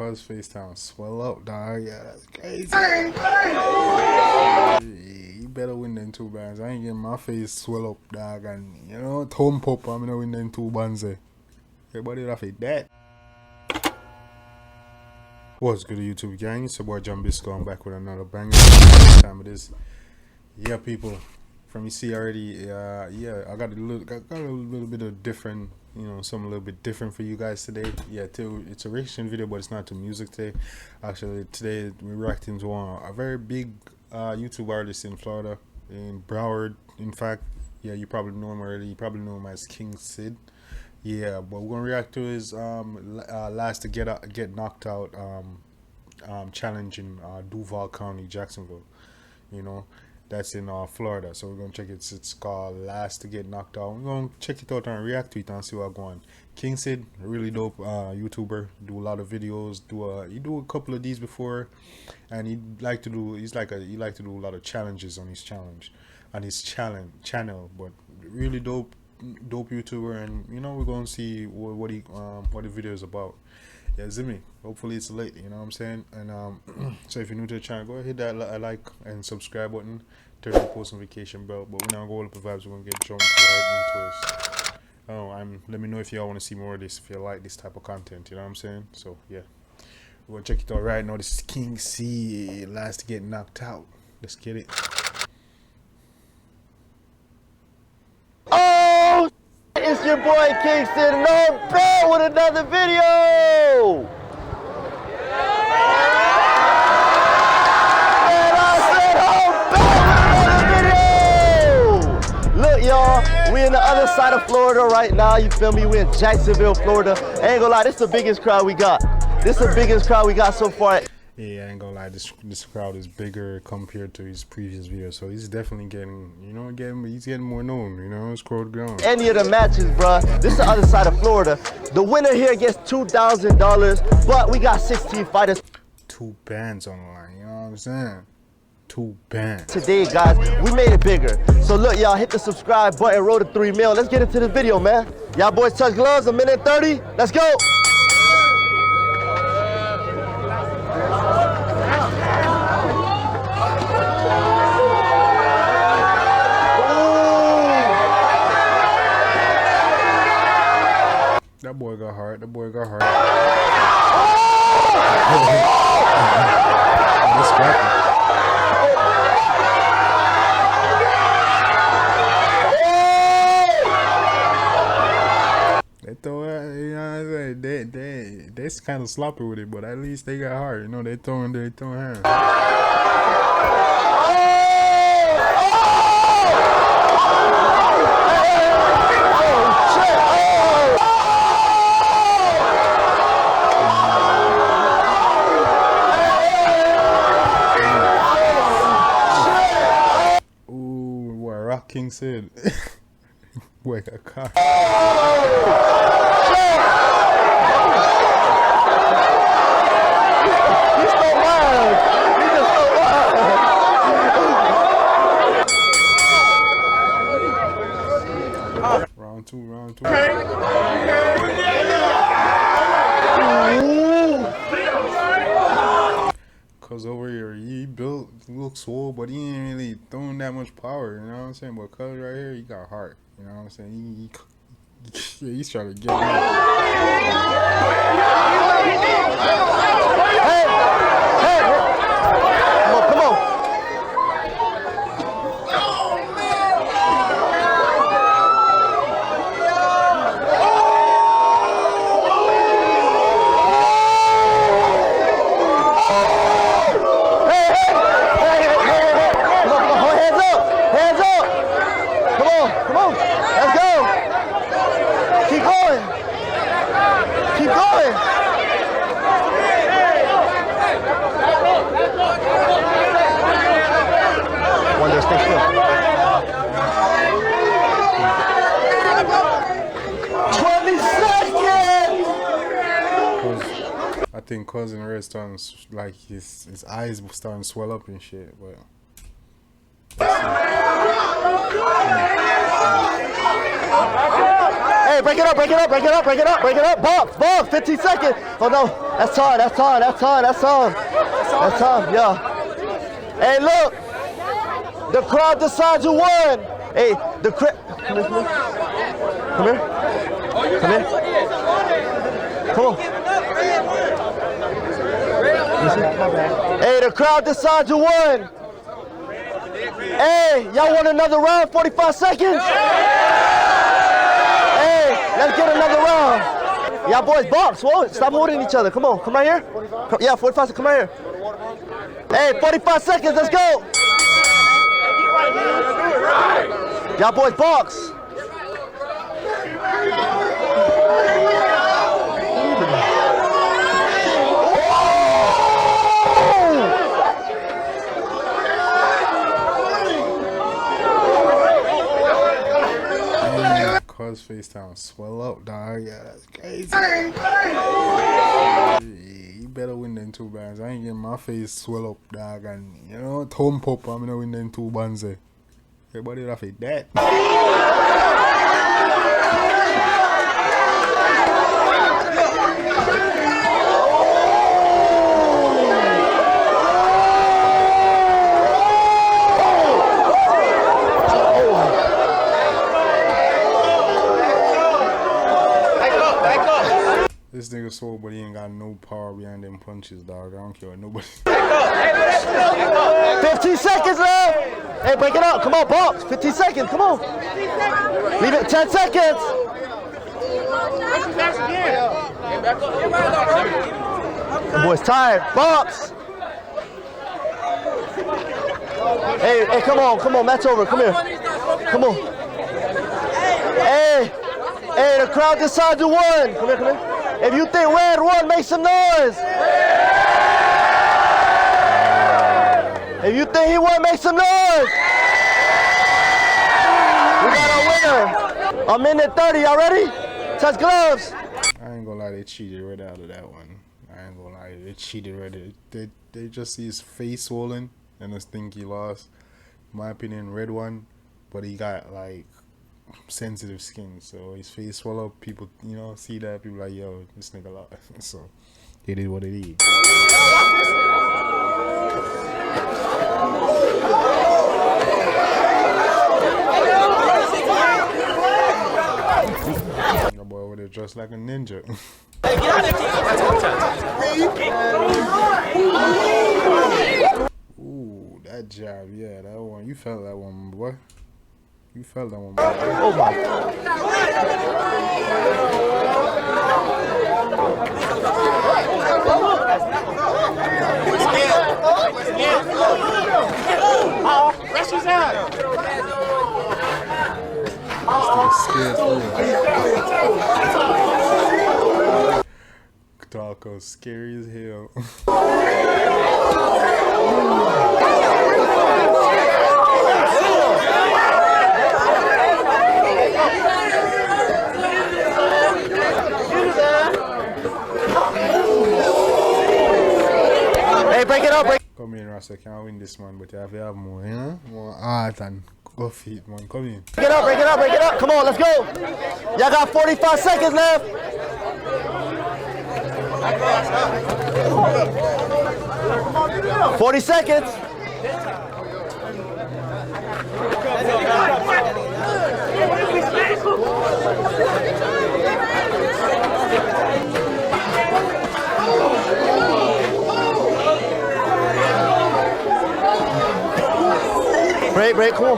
brother's FaceTime swell up, dog. Yeah, that's crazy. You better win them 2 bands. I ain't getting my face swell up, dog. And you know, thumb pop, I'm gonna win them 2 bands. Everybody laugh at that. What's good, YouTube gang? It's your boy Jambisco. I'm back with another banger. Time it is. Yeah, people. From you see already, yeah, I got a little bit of different, you know, something a little bit different for you guys today. Yeah, it's a reaction video, but it's not to music today. Actually, today we're reacting to a very big YouTube artist in Florida, in Broward. In fact, yeah, you probably know him already. You probably know him as King Sid. Yeah, but we're gonna react to his last to get knocked out challenge in DUVAL County, Jacksonville. You know. That's in Florida, so we're gonna check it. It's called Last to Get Knocked Out. We're gonna check it out and react to it and see what's going on. King Sid, really dope YouTuber. Do a lot of videos. He do a couple of these before, and he like to do a lot of challenges on his channel. But really dope YouTuber, and you know we're gonna see what the video is about. Yeah, Zimmy. Hopefully it's late, you know what I'm saying? And so if you're new to the channel, go ahead, hit that like and subscribe button, turn on the post notification bell. But we're not gonna go up the vibes, we're gonna get jumped right into this. Let me know if y'all want to see more of this, if you like this type of content, you know what I'm saying? So yeah, we're gonna check it out right now. This is King C, Last to Get Knocked Out. Let's get it. Oh, it's your boy King Sid, and I'm back with another video. Look, y'all, we in the other side of Florida right now. You feel me? We're in Jacksonville, Florida. I ain't gonna lie, this is the biggest crowd we got. This is the biggest crowd we got so far. Yeah, I ain't gonna lie, this crowd is bigger compared to his previous videos, so he's definitely getting, you know, he's getting more known, you know, his crowd growing. Any of the matches, bruh. This is the other side of Florida. The winner here gets $2,000, but we got 16 fighters. 2 bands on the line, you know what I'm saying? 2 bands. Today, guys, we made it bigger. So look, y'all, hit the subscribe button, roll to 3 mil. Let's get into the video, man. Y'all boys touch gloves, 1:30. Let's go. That boy got hard. That boy got hard. That's scrappy. They throw it, you know what I'm saying? They're kind of sloppy with it, but at least they got hard. You know, they throwing hands. King Sid. Boy got caught. He's so wild. He's just so wild. Round two. Cause over here he looks swole, but he ain't really throwing that much power, you know what I'm saying? But cuz right here he got heart, you know what I'm saying? He's trying to get him. Hey, come on. Keep going. Wonder, stay still. 20 seconds. I think Cousin Red starting like his eyes starting to swell up and shit, but. Hey, break it up, break it up, break it up, break it up, break it up. Box, 15 seconds. Oh no, that's time, that's time, that's time, that's time. That's time, yeah. Hey, look, the crowd decides who won. Hey, the crowd, come here, come here, come here, come on. Hey, the crowd decides who won. Hey, y'all want another round? 45 seconds? Hey, let's get another round. Y'all boys box. Whoa, stop holding each other. Come on, come right here. Yeah, 45 seconds, come right here. Hey, 45 seconds, let's go. Y'all boys box. Cause FaceTime swell up, dog. Yeah, that's crazy. You better win them 2 bands. I ain't getting my face swell up, dog. And you know, thumb pop, I'm gonna win them 2 bands. Everybody laugh at that. This nigga swole, but he ain't got no power behind them punches, dog. I don't care what nobody. 15 seconds left. Hey, break it up. Come on, box. 15 seconds. Come on. Leave it 10 seconds. The boy's tired. Box. Hey, come on. Match over. Come here. Come on. Hey, the crowd decides who won. Come here. If you think red won, make some noise. If you think he won, make some noise. We got our winner. A minute 30. Y'all ready? Touch gloves. I ain't gonna lie, they cheated right out of that one. I ain't gonna lie, they cheated right out. They just see his face swollen and just think he lost. In my opinion, red one, but he got like sensitive skin, so his face swell up. People, you know, see that, people like, yo, this nigga lost. So it is what it is. That boy over there dressed like a ninja. Ooh, that jab, yeah, that one. You felt that one, boy. You felt that one, boy. Oh my. Rest his out. Taco scary as hell. Hey, break it up, Come in, Rasta. Can't win this man, but you have to have more, you know? More art and go feet, man. Come in. Break it up. Come on, let's go. Y'all got 45 seconds left. $40 seconds. Break. Come on.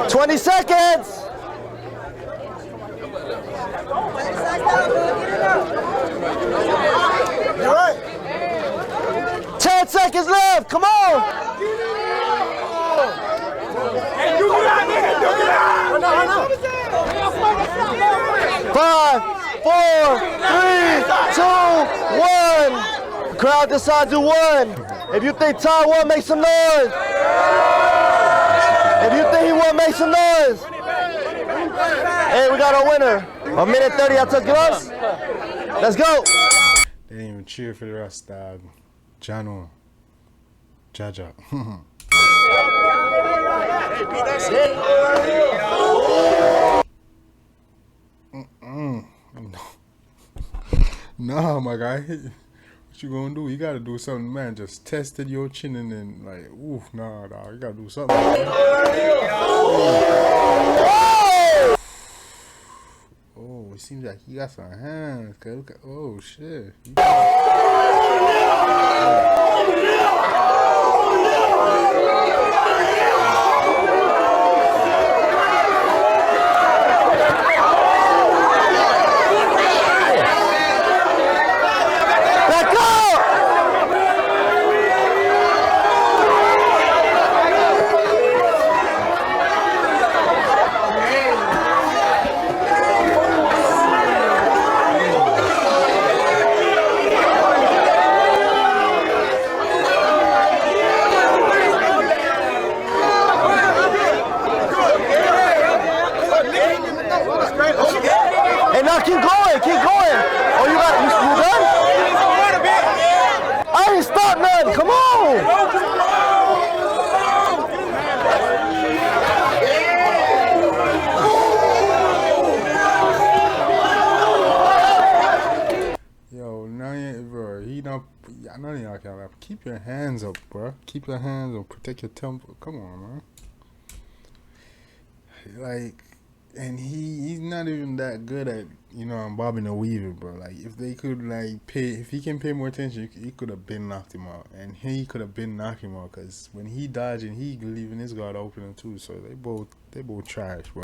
20 seconds. You're right. 10 seconds left. Come on. Hey, duke it out, nigga. Duke it out. I know. 5, 4, 3, 2, 1. Crowd decides who won. If you think Ty won, make some noise. If you think he won, make some noise. Hey, we got our winner. A minute 30, I took gloves. Let's go. They didn't even cheer for the rest, dog. Jano. Jaja. Hey, that's it. Nah, my guy. What you gonna do? You gotta do something, man. Just tested your chin and then like, oof, nah. You gotta do something. Oh, it seems like he got some hands. Look at, oh shit. Hey, now keep going, keep going. Oh, you done? I ain't stopped nothing. Come on. Yo, bro, none of y'all can rap. Keep your hands up, bro. Keep your hands up. Protect your temple. Come on, man. Like, and he's not even that good at, bobbing and weaving, bro. Like, if they could, like, if he can pay more attention, he could have been knocked him out. And he could have been knocked him out, because when he dodging, he leaving his guard open too. So they both trash, bro.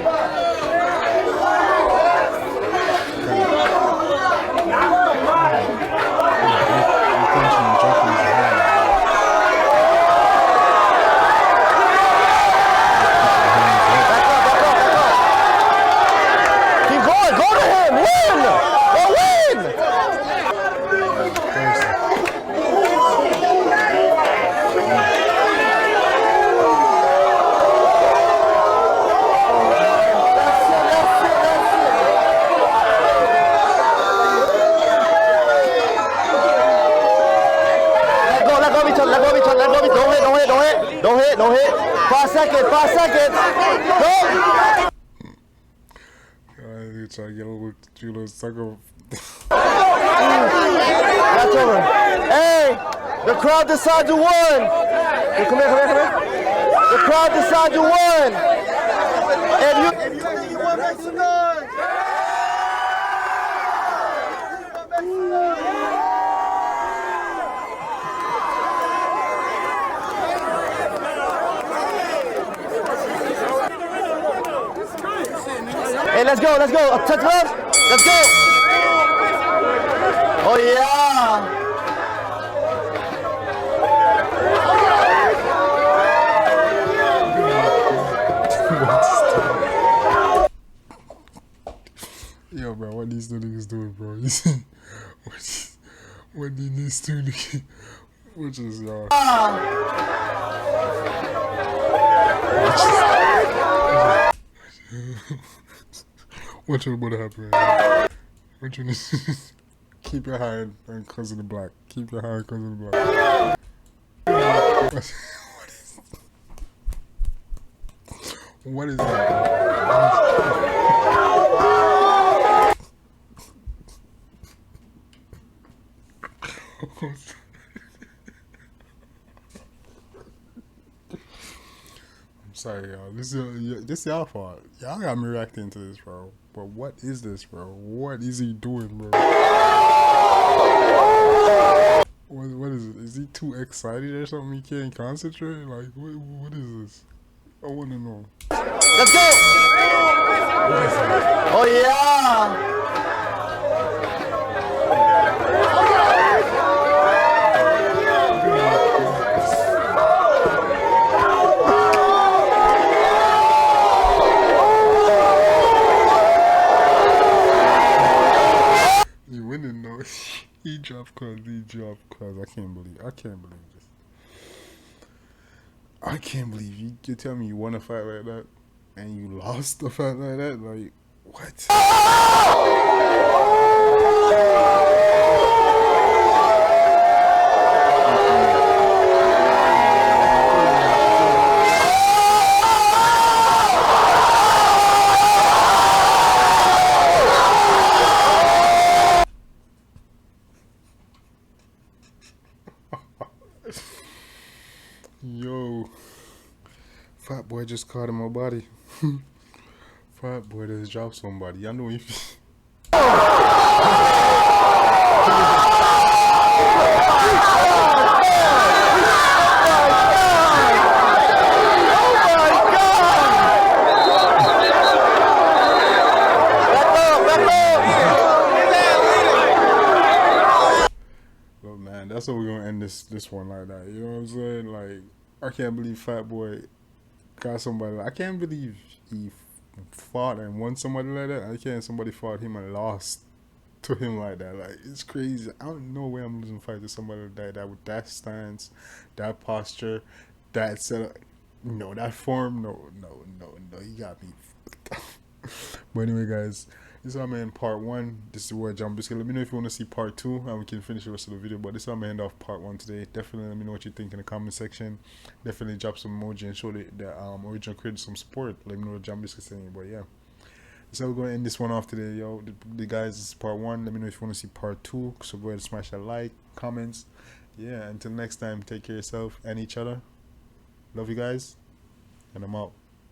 Don't hit. 5 seconds. Go. You try to get a little sucker. That's over. Hey, the crowd decides who won. Hey, come here. The crowd decides who won. And you won, make some noise. Hey, let's go. Touch left. Let's go. Oh, yeah. Yo, bro, what these two niggas doing, bro? What did these two niggas? Which is, y'all. What's about to happen right now? What you need? Keep your hand on Cousin the Black. Keep your hand on Cousin the Black. What is that? I'm sorry, y'all. This is y'all fault. Y'all got me reacting to this, bro. But what is this, bro? What is he doing, bro? What is it? Is he too excited or something? He can't concentrate? Like, what is this? I want to know. Let's go! Oh, yeah! You winning, though. He dropped cuz. I can't believe this. I can't believe you tell me you won a fight like that and you lost a fight like that. Like, what? Yo, fat boy just caught in my body. Fat boy just dropped somebody. I know if. Look, man, that's how we're gonna end this one like that. You know what I'm saying? Like, I can't believe Fat Boy got somebody. I can't believe he fought and won somebody like that. I can't. Somebody fought him and lost to him like that. Like, it's crazy. I don't know where I'm losing fight to somebody like that with that stance, that posture, that setup. No, that form. No. He got me. But anyway, guys, this is how I'm in part 1. This is where Jambisco. Let me know if you want to see part 2, and we can finish the rest of the video. But this is how I'm end off part 1 today. Definitely let me know what you think in the comment section. Definitely drop some emoji and show the original creator some support. Let me know what Jambisco is saying. But yeah, so we're going to end this one off today, yo. The guys, this is part 1. Let me know if you want to see part 2. So go ahead and smash that like, comments. Yeah, until next time, take care of yourself and each other. Love you guys, and I'm out.